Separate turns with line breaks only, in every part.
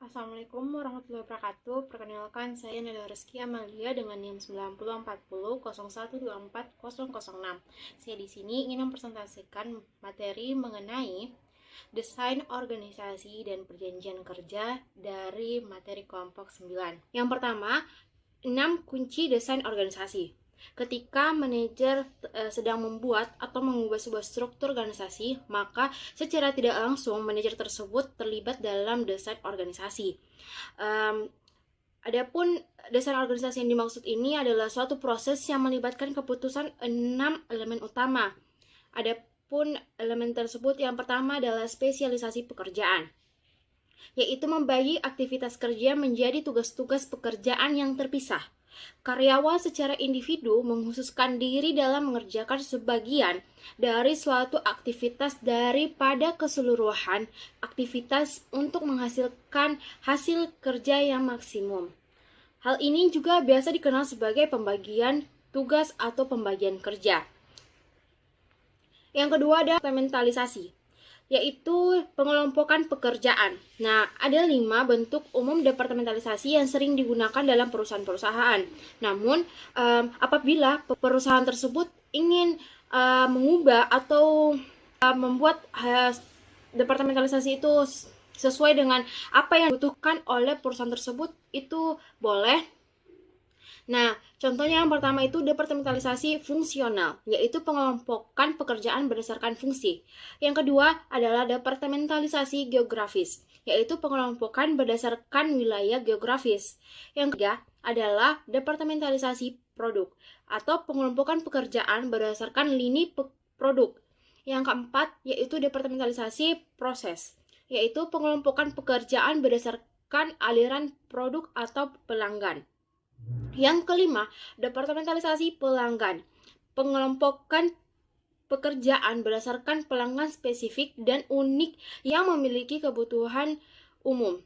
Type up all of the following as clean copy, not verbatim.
Assalamualaikum warahmatullahi wabarakatuh. Perkenalkan, saya Nela Rizky Amalia dengan NIM 904001240006. Saya di sini ingin mempresentasikan materi mengenai desain organisasi dan perjanjian kerja dari materi kelompok 9. Yang pertama, 6 kunci desain organisasi. Ketika manajer sedang membuat atau mengubah sebuah struktur organisasi, maka secara tidak langsung manajer tersebut terlibat dalam desain organisasi. Adapun desain organisasi yang dimaksud ini adalah suatu proses yang melibatkan keputusan 6 elemen utama. Adapun elemen tersebut yang pertama adalah spesialisasi pekerjaan, yaitu membagi aktivitas kerja menjadi tugas-tugas pekerjaan yang terpisah. Karyawan secara individu menghususkan diri dalam mengerjakan sebagian dari suatu aktivitas daripada keseluruhan aktivitas untuk menghasilkan hasil kerja yang maksimum. Hal ini juga biasa dikenal sebagai pembagian tugas atau pembagian kerja. Yang kedua ada departementalisasi, yaitu pengelompokan pekerjaan. Nah, ada 5 bentuk umum departementalisasi yang sering digunakan dalam perusahaan-perusahaan. Namun, apabila perusahaan tersebut ingin mengubah atau membuat departementalisasi itu sesuai dengan apa yang dibutuhkan oleh perusahaan tersebut, itu boleh. Nah, contohnya yang pertama itu departementalisasi fungsional, yaitu pengelompokan pekerjaan berdasarkan fungsi. Yang kedua adalah departementalisasi geografis, yaitu pengelompokan berdasarkan wilayah geografis. Yang ketiga adalah departementalisasi produk, atau pengelompokan pekerjaan berdasarkan lini produk. Yang keempat yaitu departementalisasi proses, yaitu pengelompokan pekerjaan berdasarkan aliran produk atau pelanggan. Yang kelima, departementalisasi pelanggan, pengelompokan pekerjaan berdasarkan pelanggan spesifik dan unik yang memiliki kebutuhan umum.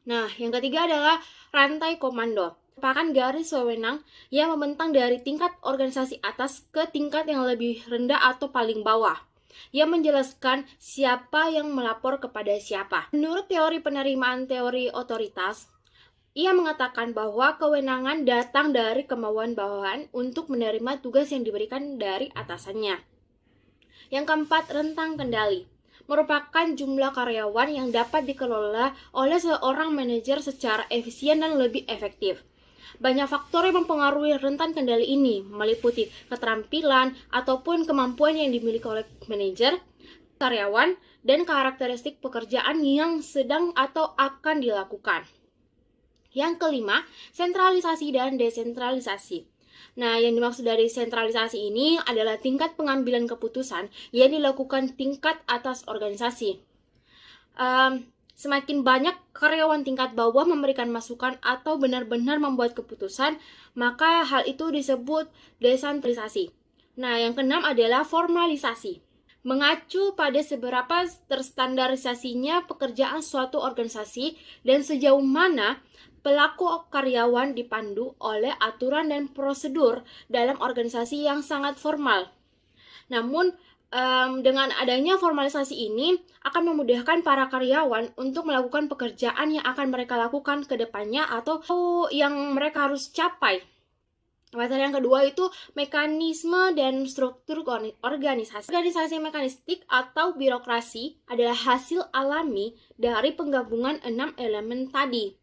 Nah, yang ketiga adalah rantai komando, merupakan garis wewenang yang membentang dari tingkat organisasi atas ke tingkat yang lebih rendah atau paling bawah, yang menjelaskan siapa yang melapor kepada siapa. Menurut teori penerimaan teori otoritas, ia mengatakan bahwa kewenangan datang dari kemauan bawahan untuk menerima tugas yang diberikan dari atasannya. Yang keempat, rentang kendali, merupakan jumlah karyawan yang dapat dikelola oleh seorang manajer secara efisien dan lebih efektif. Banyak faktor yang mempengaruhi rentang kendali ini, meliputi keterampilan ataupun kemampuan yang dimiliki oleh manajer, karyawan, dan karakteristik pekerjaan yang sedang atau akan dilakukan. Yang kelima, sentralisasi dan desentralisasi. Nah, yang dimaksud dari sentralisasi ini adalah tingkat pengambilan keputusan yang dilakukan tingkat atas organisasi. Semakin banyak karyawan tingkat bawah memberikan masukan atau benar-benar membuat keputusan, maka hal itu disebut desentralisasi. Nah, yang keenam adalah formalisasi, mengacu pada seberapa terstandarisasinya pekerjaan suatu organisasi dan sejauh mana pelaku karyawan dipandu oleh aturan dan prosedur dalam organisasi yang sangat formal. Namun, dengan adanya formalisasi ini akan memudahkan para karyawan untuk melakukan pekerjaan yang akan mereka lakukan ke depannya atau yang mereka harus capai. Materi yang kedua itu mekanisme dan struktur organisasi. Organisasi mekanistik atau birokrasi adalah hasil alami dari penggabungan 6 elemen tadi.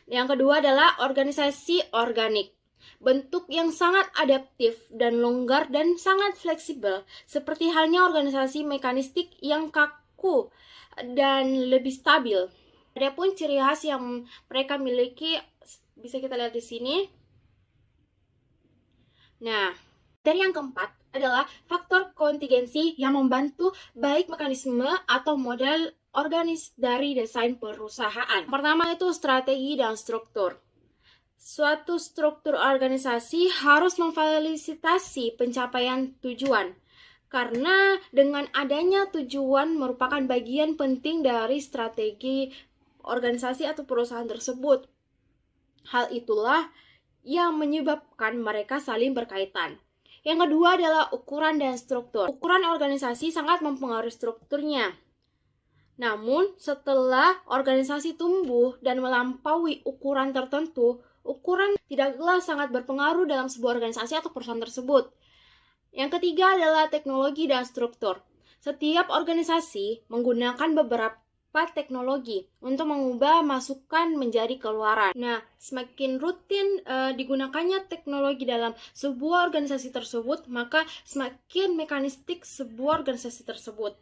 Yang kedua adalah organisasi organik, bentuk yang sangat adaptif dan longgar dan sangat fleksibel, seperti halnya organisasi mekanistik yang kaku dan lebih stabil. Adapun ciri khas yang mereka miliki bisa kita lihat di sini. Nah, dari yang keempat adalah faktor kontingensi yang membantu baik mekanisme atau model organis dari desain perusahaan. Pertama itu strategi dan struktur. Suatu struktur organisasi harus memfasilitasi pencapaian tujuan, karena dengan adanya tujuan merupakan bagian penting dari strategi organisasi atau perusahaan tersebut. Hal itulah yang menyebabkan mereka saling berkaitan. Yang kedua adalah ukuran dan struktur. Ukuran organisasi sangat mempengaruhi strukturnya. Namun, setelah organisasi tumbuh dan melampaui ukuran tertentu, ukuran tidaklah sangat berpengaruh dalam sebuah organisasi atau perusahaan tersebut. Yang ketiga adalah teknologi dan struktur. Setiap organisasi menggunakan beberapa teknologi untuk mengubah masukan menjadi keluaran. Nah, semakin rutin digunakannya teknologi dalam sebuah organisasi tersebut, maka semakin mekanistik sebuah organisasi tersebut.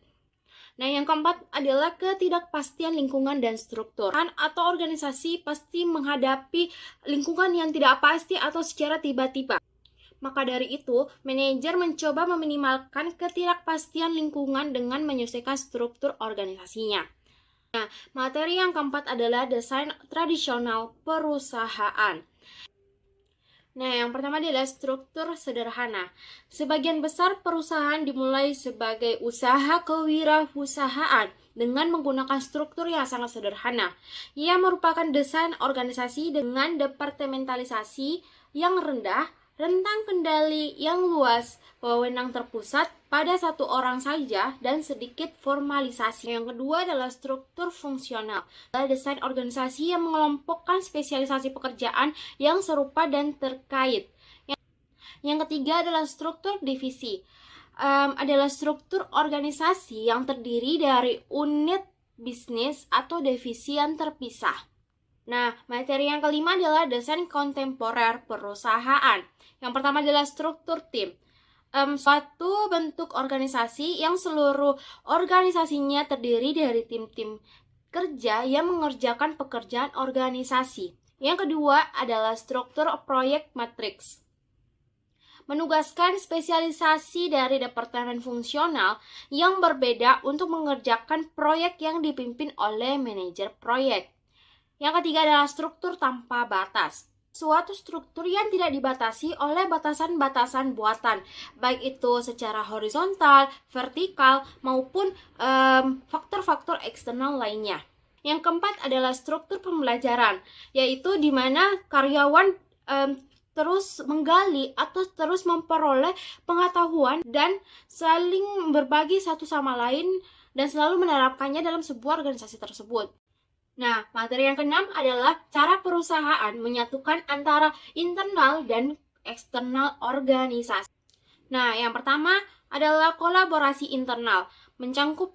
Nah, yang keempat adalah ketidakpastian lingkungan dan struktur. Atau organisasi pasti menghadapi lingkungan yang tidak pasti atau secara tiba-tiba. Maka dari itu, manajer mencoba meminimalkan ketidakpastian lingkungan dengan menyesuaikan struktur organisasinya. Nah, materi yang keempat adalah desain tradisional perusahaan. Nah, yang pertama adalah struktur sederhana. Sebagian besar perusahaan dimulai sebagai usaha kewirausahaan dengan menggunakan struktur yang sangat sederhana. Ia merupakan desain organisasi dengan departementalisasi yang rendah, rentang kendali yang luas, wewenang terpusat pada satu orang saja, dan sedikit formalisasi. Yang kedua adalah struktur fungsional. Adalah desain organisasi yang mengelompokkan spesialisasi pekerjaan yang serupa dan terkait. Yang ketiga adalah struktur divisi. Adalah struktur organisasi yang terdiri dari unit bisnis atau divisi yang terpisah. Nah, materi yang kelima adalah desain kontemporer perusahaan. Yang pertama adalah struktur tim. Suatu bentuk organisasi yang seluruh organisasinya terdiri dari tim-tim kerja yang mengerjakan pekerjaan organisasi. Yang kedua adalah struktur proyek matriks. Menugaskan spesialisasi dari departemen fungsional yang berbeda untuk mengerjakan proyek yang dipimpin oleh manajer proyek. Yang ketiga adalah struktur tanpa batas. Suatu struktur yang tidak dibatasi oleh batasan-batasan buatan, baik itu secara horizontal, vertikal, maupun faktor-faktor eksternal lainnya. Yang keempat adalah struktur pembelajaran, yaitu di mana karyawan terus menggali atau terus memperoleh pengetahuan dan saling berbagi satu sama lain dan selalu menerapkannya dalam sebuah organisasi tersebut. Nah, materi yang keenam adalah cara perusahaan menyatukan antara internal dan eksternal organisasi. Nah, yang pertama adalah kolaborasi internal, mencangkup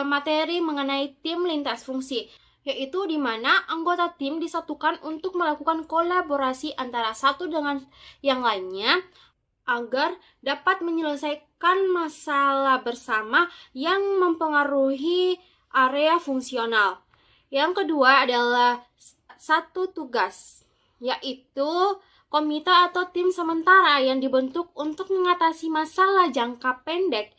materi mengenai tim lintas fungsi, yaitu di mana anggota tim disatukan untuk melakukan kolaborasi antara satu dengan yang lainnya agar dapat menyelesaikan masalah bersama yang mempengaruhi area fungsional. Yang kedua adalah satu tugas, yaitu komite atau tim sementara yang dibentuk untuk mengatasi masalah jangka pendek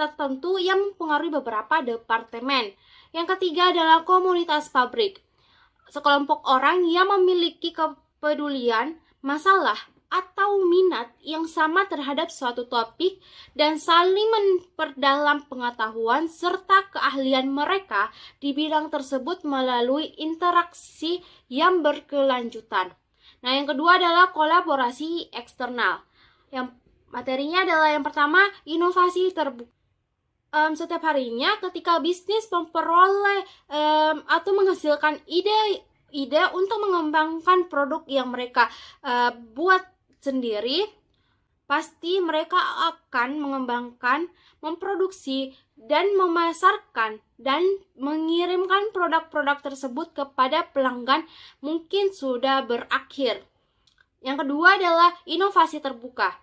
tertentu yang mempengaruhi beberapa departemen. Yang ketiga adalah komunitas pabrik, sekelompok orang yang memiliki kepedulian, masalah, atau minat yang sama terhadap suatu topik dan saling memperdalam pengetahuan serta keahlian mereka di bidang tersebut melalui interaksi yang berkelanjutan. Nah, yang kedua adalah kolaborasi eksternal. Yang materinya adalah yang pertama, inovasi terbuka. Setiap harinya ketika bisnis memperoleh atau menghasilkan ide untuk mengembangkan produk yang mereka buat sendiri, pasti mereka akan mengembangkan, memproduksi, dan memasarkan dan mengirimkan produk-produk tersebut kepada pelanggan mungkin sudah berakhir. Yang kedua adalah inovasi terbuka.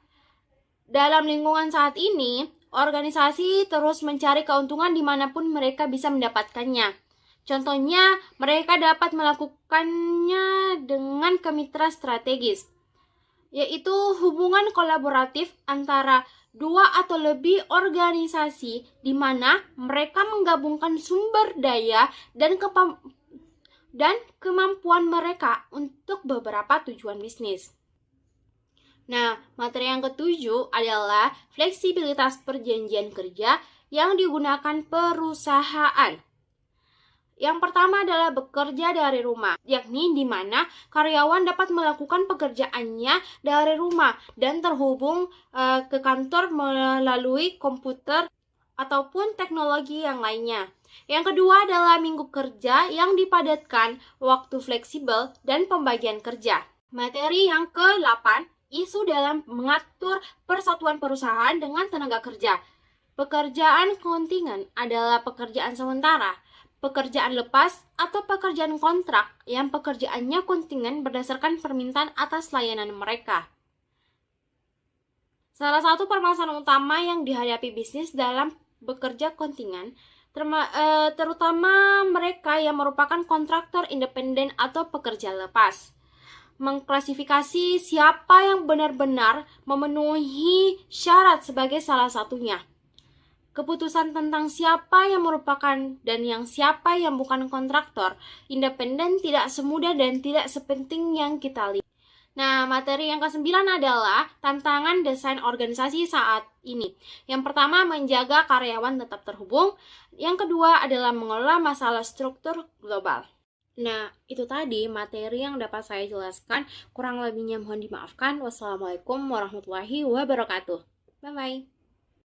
Dalam lingkungan saat ini, organisasi terus mencari keuntungan dimanapun mereka bisa mendapatkannya. Contohnya, mereka dapat melakukannya dengan kemitra strategis, yaitu hubungan kolaboratif antara dua atau lebih organisasi di mana mereka menggabungkan sumber daya dan kemampuan mereka untuk beberapa tujuan bisnis. Nah, materi yang ketujuh adalah fleksibilitas perjanjian kerja yang digunakan perusahaan. Yang pertama adalah bekerja dari rumah, yakni di mana karyawan dapat melakukan pekerjaannya dari rumah dan terhubung ke kantor melalui komputer ataupun teknologi yang lainnya. Yang kedua adalah minggu kerja yang dipadatkan, waktu fleksibel, dan pembagian kerja. Materi yang ke-8, isu dalam mengatur persatuan perusahaan dengan tenaga kerja. Pekerjaan kontingen adalah pekerjaan sementara, pekerjaan lepas, atau pekerjaan kontrak yang pekerjaannya kontingen berdasarkan permintaan atas layanan mereka. Salah satu permasalahan utama yang dihadapi bisnis dalam bekerja kontingen, terutama mereka yang merupakan kontraktor independen atau pekerja lepas, mengklasifikasi siapa yang benar-benar memenuhi syarat sebagai salah satunya. Keputusan tentang siapa yang merupakan dan yang siapa yang bukan kontraktor independen tidak semudah dan tidak sepenting yang kita lihat. Nah, materi yang ke-9 adalah tantangan desain organisasi saat ini. Yang pertama, menjaga karyawan tetap terhubung. Yang kedua adalah mengelola masalah struktur global. Nah, itu tadi materi yang dapat saya jelaskan. Kurang lebihnya mohon dimaafkan. Wassalamualaikum warahmatullahi wabarakatuh. Bye-bye.